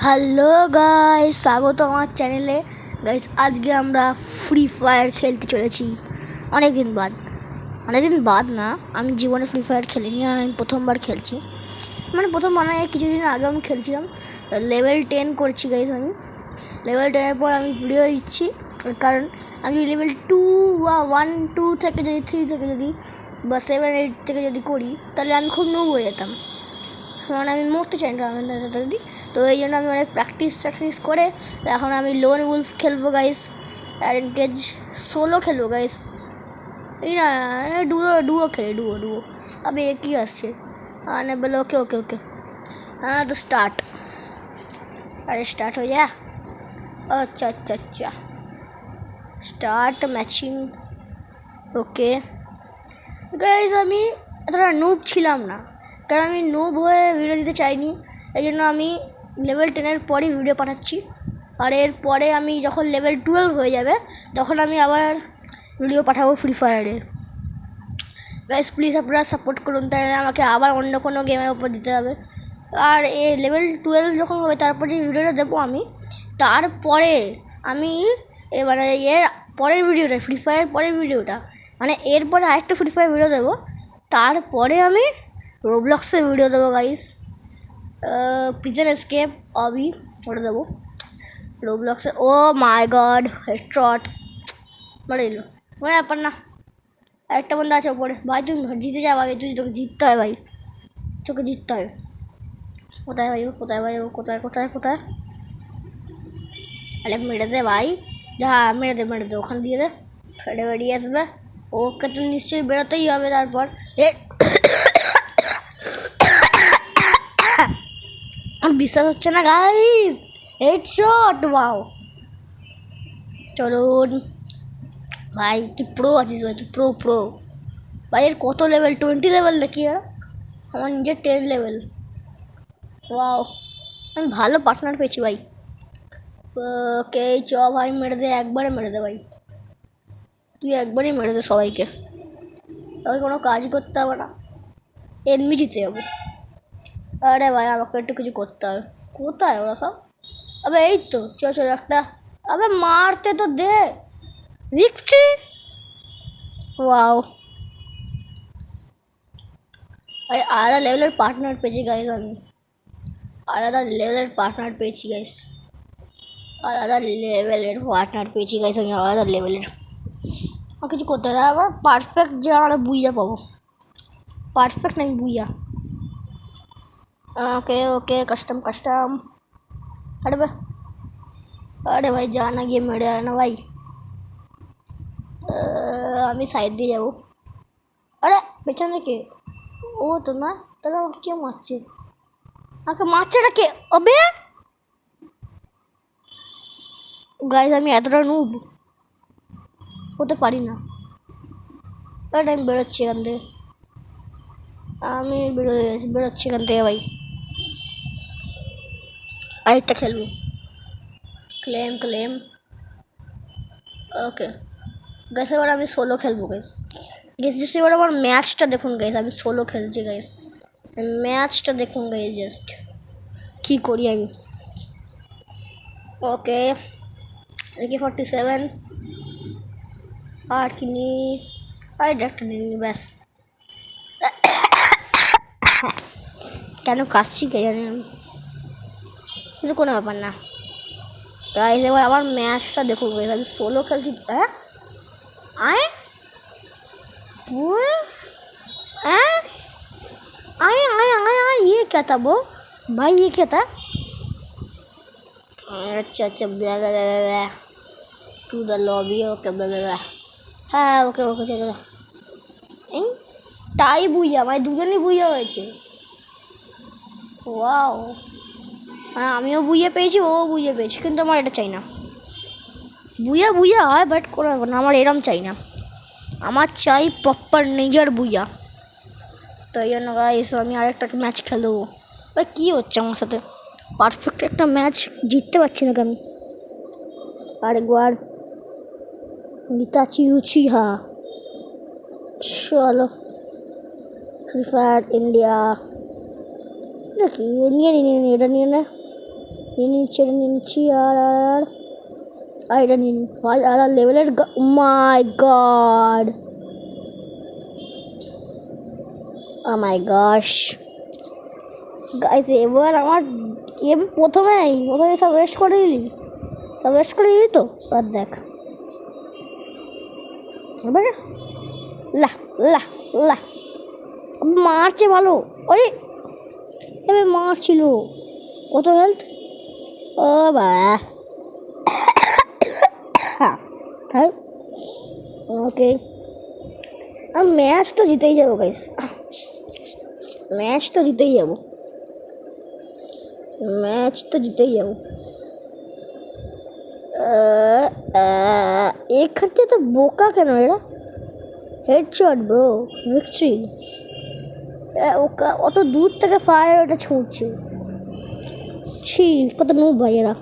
Hello guys, স্বাগত আমার চ্যানেলে। গাইস, আজকে আমরা ফ্রি ফায়ার খেলতে চলেছি অনেকদিন বাদ না। আমি জীবনে ফ্রি ফায়ার খেলিনি, আমি প্রথমবার খেলছি। প্রথম কিছুদিন আগে আমি খেলছিলাম। লেভেল 10 করছি গাইস। আমি লেভেল 10-এর পর আমি ভিডিও দিচ্ছি, কারণ আমি লেভেল 2 বা 1-2 থেকে যদি 3 থেকে যদি বা 7-8 থেকে যদি করি, তাহলে আমি খুব নুব হয়ে যেতাম। আমি মরতে চাই না তাড়াতাড়ি। তো এই জন্য আমি অনেক প্র্যাকটিস করে এখন আমি লোন উলফ খেলবো গাইস, আর এনগেজ সোলো খেলবো গাইস। এই না, ডুও খেলে ডুও আবে কী আসছে বলে ওকে ওকে ওকে। হ্যাঁ, তো স্টার্ট হয়ে যা। আচ্ছা স্টার্ট ম্যাচিং। ওকে গাইস, আমি এতটা নুব ছিলাম না, কারণ আমি নুব হয়ে ভিডিও দিতে চাইনি। এই জন্য আমি লেভেল 10-এর পরই ভিডিও পাঠাচ্ছি। আর এরপরে আমি যখন লেভেল 12 হয়ে যাবে, তখন আমি আবার ভিডিও পাঠাবো ফ্রি ফায়ারের। গাইস, প্লিজ আপনারা সাপোর্ট করুন, তাহলে আমাকে আবার অন্য কোনো গেমের উপর দিতে হবে। আর এই লেভেল 12 যখন হবে, তারপর যে ভিডিওটা দেবো আমি, তারপরে আমি এর পরের ভিডিওটা, ফ্রি ফায়ার পরের ভিডিওটা, এরপরে আরেকটা ফ্রি ফায়ার ভিডিও দেবো। তারপরে আমি রোবলক্সের ভিডিও দেবো গাইস। প্রিজন এসকেপ অবি ওটা দেবো রোবলক্সে। ও মাই গড, হেডশট মারে এলো। ব্যাপার না, একটা বন্ধু আছে ওপরে। ভাই তুমি জিতে যা ভাই, তোকে জিততে হয় ভাই, তোকে জিততে হবে। কোথায় ভাই ও, কোথায়? আরে মেরে দে ভাই, যা মেরে দে ওখানে দিয়ে দে, ফেটে বেরিয়ে আসবে। ওকে তো নিশ্চয়ই বেরোতেই হবে। তারপর আমার বিশ্বাস হচ্ছে না গাইস, হেডশট, ওয়াও। চলুন ভাই, তুই প্রো আছিস ভাই, তুই প্রো ভাই। এর কত লেভেল? 20 লেভেল নাকি? আর আমার নিজের 10 লেভেল। ওয়াও, আমি ভালো পার্টনার পেয়েছি ভাই। ওকে চ ভাই, মেরে দে, একবারে মেরে দে ভাই, তুই একবারই মেরে দে সবাইকে। আমি কোনো কাজ করতে হবে না, এমনি জিতে যাবো। আরে ভাই, আমাকে একটু কিছু করতে হবে। কোথায় ওরা সব? আবে এই তো, চল একটা। আবে মারতে তো দে। Victory, wow. ভাই আলাদা লেভেলের পার্টনার পেয়েছি গাইস। আমি আলাদা লেভেলের পার্টনার পেয়েছি গাইস। আমি আলাদা লেভেলের। আমার কিছু করতে হবে আবার পারফেক্ট, যে আমরা বুইয়া পাবো। পারফেক্ট নাকি বুইয়া? ওকে কাস্টম। আরে ভাই যা না, গিয়ে মেরে আয় না ভাই। আমি সাইড দিয়ে যাবো। আরে পেছনে কে? ও তো না, তাহলে আমাকে কেউ মারছে? আমাকে মারছেটা কে? অবে গাইজ, আমি এতটা নুব হতে পারি না। আমি বেরোচ্ছি এখান থেকে, বেরোচ্ছি এখান থেকে ভাই। আরেকটা খেলবো, ক্লেম। ওকে গাইস, এবার আমি সোলো খেলবো গাইস। এবার আমার ম্যাচটা দেখুন গাইস, আমি সোলো খেলছি গাইস। ম্যাচটা দেখুন গাইস, জাস্ট কী করি আমি। ওকে AK-47 আর কিনি, আর একটা নিই ব্যাস। কেন কাশছি কে জানি আমি, কিন্তু কোনো ব্যাপার না গাইস। এবার আমার ম্যাচটা দেখুন গাইস, আমি সোলো খেলছি। आए आए आए आए आए ये क्या था वो भाई, ये क्या था? अच्छा टू द लॉबी। ओके হ্যাঁ ওকে চলো। তাই বুইয়া ভাই, দুজনই বুইয়া হয়েছে। ওয়াও, আমিও বুইয়া পেয়েছি, ও বুইয়া পেয়েছি, কিন্তু আমার এটা চাই না। বুইয়া হয়, বাট কোনো ব্যাপার না, আমার এরম চাই না। আমার চাই প্রপার নিজের বুইয়া। তো এই জন্য গাইস, আমি আরেকটা ম্যাচ খেলবো। ভাই কী হচ্ছে আমার সাথে? পারফেক্ট একটা ম্যাচ জিততে পারছি না আমি। আরেকবার জিতাচ্ছি উচিহা। চলো ফ্রি ফায়ার ইন্ডিয়া, দেখি নিয়ে এটা নিয়ে নে। নিচ্ছি আর এটা নিন ভাই আলাদা লেভেলের মাই গড মাই গশ গাইস এবার আমার প্রথমে সব ওয়েস্ট করে দিলি তো আর দেখ এবার লা লা লা মারছে ভালো ওই এবার মারছিল কত হেলথ ও বা ওকে আমি ম্যাচ তো জিতেই যাবো গাইস ম্যাচ তো জিতেই যাবো এখানে তো বোকা কেন এরা হেডশট ব্রো ভিক্টরি অত দূর থেকে ফায়ার ওটা ছুটছে ছি কত নুব ভাই এরা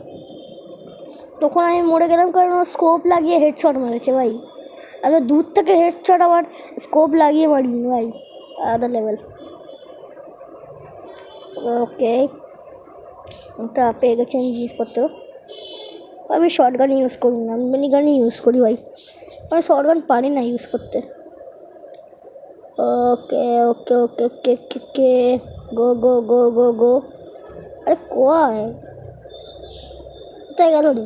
তখন আমি মরে গেলাম কারণ স্কোপ লাগিয়ে হেডশট মারেছে ভাই আমি দূর থেকে হেডশট আবার স্কোপ লাগিয়ে মারিনি ভাই আলাদা লেভেল ওকে ওটা পেয়ে গেছেন জিনিসপত্র আমি শর্ট গান ইউজ করি না আমি মিনি গানই ইউজ করি ভাই আমি শর্ট গান পারি না ইউজ করতে ওকে ওকে ওকে ওকে ওকে গো গো গো গো গো আরে কোথায় গেল রে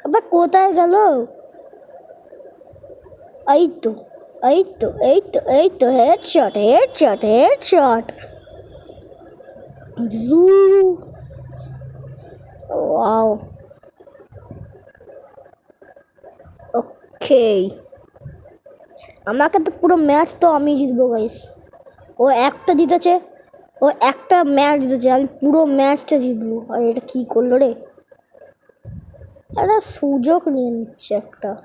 আবার কোথায় গেল এই তো হেডশট ওয়াও ওকে আমাকে তো পুরো ম্যাচ তো আমি জিতবো গাইস ও একটা ম্যাচ জিতেছে আমি পুরো ম্যাচটা জিতবো আর এটা কি করলো রে একটা সুযোগ নিয়ে নিচ্ছে একটা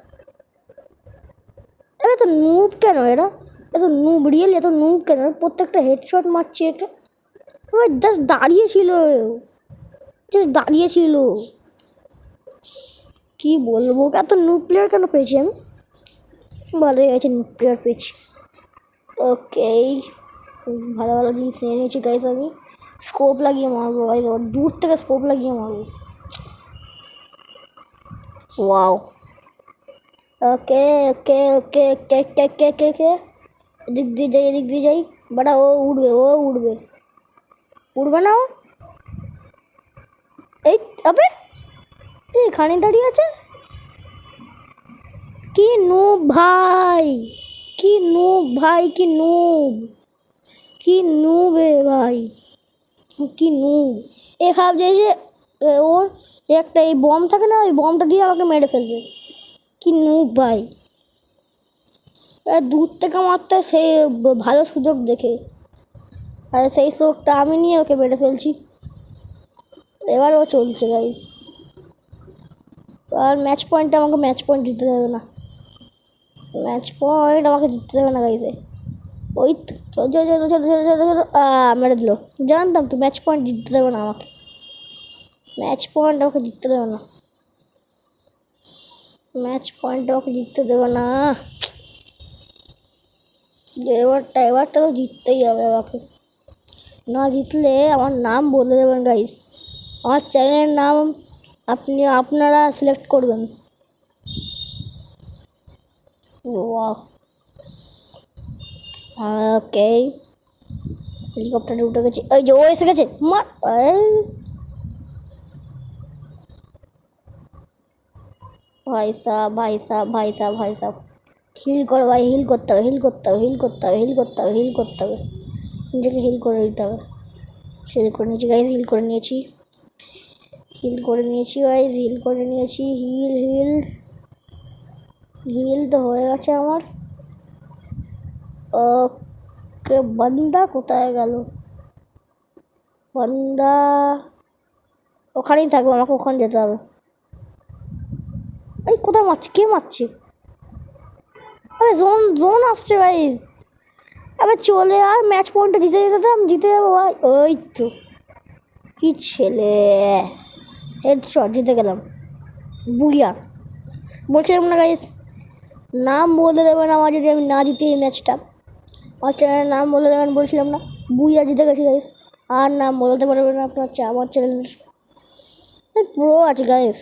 এত নুব কেন এরা এত নুব রিয়েল এত নুব কেন প্রত্যেকটা হেডশট মারছে একে জাস্ট দাঁড়িয়েছিল কি বলবো এত নুব প্লেয়ার কেন পেয়েছি আমি ভালোই আছে নুব প্লেয়ার পেয়েছি ওকে ভালো ভালো জিনিস নিয়ে নিয়েছি গাইস আমি স্কোপ লাগিয়ে মারবো ভাই দূর থেকে স্কোপ লাগিয়ে মারবো ওয়াও ওকে ওকে ওকে ওকে ওকে ওকে ওকে ওকে এদিক দিয়ে যাই বাটা ও উড়বে না ও এই আবে এখানে দাঁড়িয়ে আছে কি নুব ভাই কি নুব ভাই কি নুব এ ভাবছে যে ওর একটা এই বম থাকে না ওই বমটা দিয়ে আমাকে মেরে ফেলবে কি নুব ভাই দূর থেকে মারতে সে ভালো সুযোগ দেখে আর সেই সুযোগটা আমি নিয়ে ওকে মেরে ফেলছি এবার ও চলছে গাইস আর ম্যাচ পয়েন্ট জিততে দেবে না গাইসে ওই তো মেরে দিল জানতাম তো ম্যাচ পয়েন্ট জিততে দেবে না আমাকে জিততে দেবে না এবারটা তো জিততেই হবে আমাকে না জিতলে আমার নাম বলে দেবেন গাইস আমার চ্যানেলের নাম আপনারা সিলেক্ট করবেন ওকে হেলিকপ্টারে উঠে গেছে এই যে ও এসে গেছে ভাই সাহ হিল কর ভাই হিল করতে হবে নিজেকে হিল করে দিতে হবে হিল করে নিয়েছি গাইস হিল তো হয়ে গেছে আমার ওকে বান্দা কোথায় গেল ওখানেই থাকবে আমাকে ওখানে যেতে হবে এই কোথায় মারছে কে মারছে আরে জোন আসছে গাইস আবার চলে আর ম্যাচ পয়েন্টটা জিতে যাবো ভাই ওই তো কি ছেলে হেডশট জিতে গেলাম বুইয়া বলছিলাম না গাইস নাম বলে দেবেন আমার যদি আমি না জিতি এই ম্যাচটা আমার চ্যানেলের নাম বলে দেবেন বলছিলাম না বুইয়া জিতে গেছি গাইস আর নাম বলতে পারবে না আপনার আমার চ্যানেল প্রো আছে গাইস।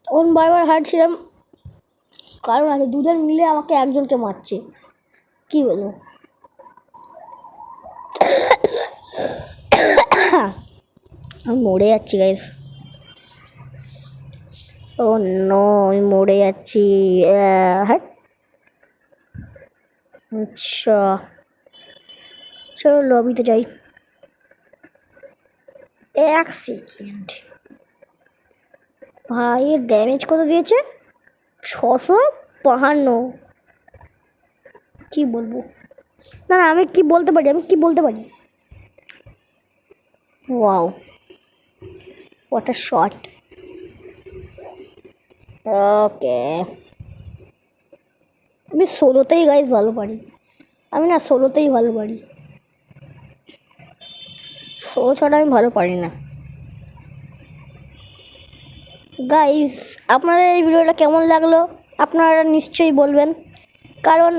তখন বারবার হারছিলাম, কারণ আছে দুজন মিলে আমাকে একজনকে মারছে, কি বলবো। আমি মরে যাচ্ছি গাইস। ও নো, আমি মরে যাচ্ছি। হ্যাঁ, আচ্ছা চলো লবিতে যাই। 1 সেকেন্ড, ভাই এর ড্যামেজ কত দিয়েছে? 652। কি বলবো, না না আমি কি বলতে পারি। Wow, what a shot. Okay, আমি সোলোতেই গাইস ভালো পারি। সোলোতেই ভালো পারি, সোলো ছাড়া আমি ভালো পারি না। গাইস আপনাদের এই ভিডিওটা কেমন লাগলো আপনারা নিশ্চয়ই বলবেন, কারণ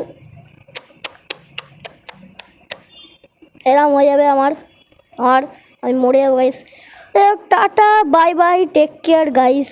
এরম হয়ে যাবে আমার আমি মরে যাবো guys. Tata bye bye, take care guys.